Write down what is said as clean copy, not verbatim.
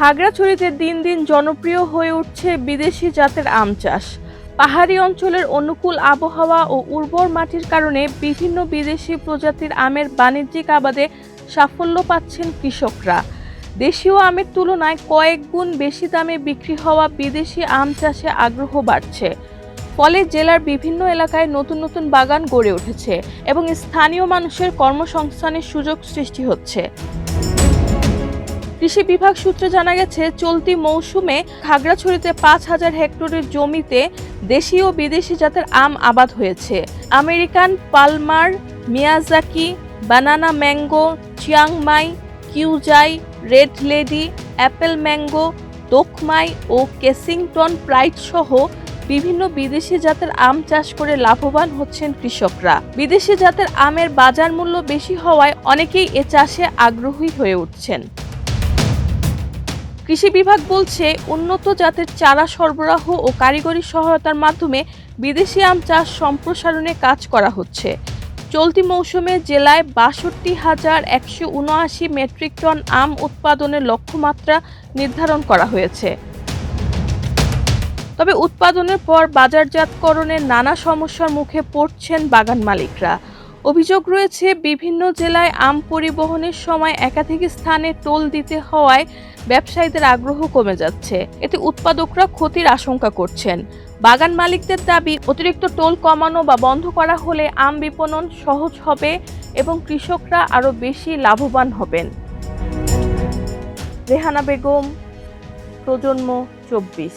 খাগড়াছড়িতে দিন দিন জনপ্রিয় হয়ে উঠছে বিদেশি জাতের আম চাষ। পাহাড়ি অঞ্চলের অনুকূল আবহাওয়া ও উর্বর মাটির কারণে বিভিন্ন বিদেশি প্রজাতির আমের বাণিজ্যিক আবাদে সাফল্য পাচ্ছেন কৃষকরা। দেশীয় আমের তুলনায় কয়েক গুণ বেশি দামে বিক্রি হওয়া বিদেশি আম চাষে আগ্রহ বাড়ছে। ফলে জেলার বিভিন্ন এলাকায় নতুন নতুন বাগান গড়ে উঠেছে এবং স্থানীয় মানুষের কর্মসংস্থানের সুযোগ সৃষ্টি হচ্ছে। কৃষি বিভাগ সূত্রে জানা গেছে, চলতি মৌসুমে খাগড়াছড়িতে ৫,০০০ হেক্টরের জমিতে দেশি ও বিদেশি জাতের আম আবাদ হয়েছে। American Palmer, Miyazaki, banana mango, Chiang Mai, কিউজাই, red lady, apple mango, Dokmai ও কেসিংটন প্রাইড সহ বিভিন্ন বিদেশি জাতের আম চাষ করে লাভবান হচ্ছেন কৃষকরা। বিদেশি জাতের আমের বাজার মূল্য বেশি হওয়ায় অনেকেই এ চাষে আগ্রহী হয়ে উঠছেন। কৃষি বিভাগ বলছে, উন্নত জাতের চারা সরবরাহ ও কারিগরি সহায়তার মাধ্যমে বিদেশি আম চাষ সম্প্রসারণে কাজ করা হচ্ছে। চলতি মৌসুমে জেলায় ৬২,১৭৯ মেট্রিক টন আম উৎপাদনের লক্ষ্যমাত্রা নির্ধারণ করা হয়েছে। তবে উৎপাদনের পর বাজারজাতকরণের নানা সমস্যার মুখে পড়ছেন বাগান মালিকরা। অভিযোগ রয়েছে, বিভিন্ন জেলায় আম পরিবহনের সময় একাধিক স্থানে টোল দিতে হওয়ায় ব্যবসায়ীদের আগ্রহ কমে যাচ্ছে। এতে উৎপাদকরা ক্ষতির আশঙ্কা করছেন। বাগান মালিকদের দাবি, অতিরিক্ত টোল কমানো বা বন্ধ করা হলে আম বিপণন সহজ হবে এবং কৃষকরা আরও বেশি লাভবান হবেন। রেহানা বেগম, প্রজন্ম ২৪।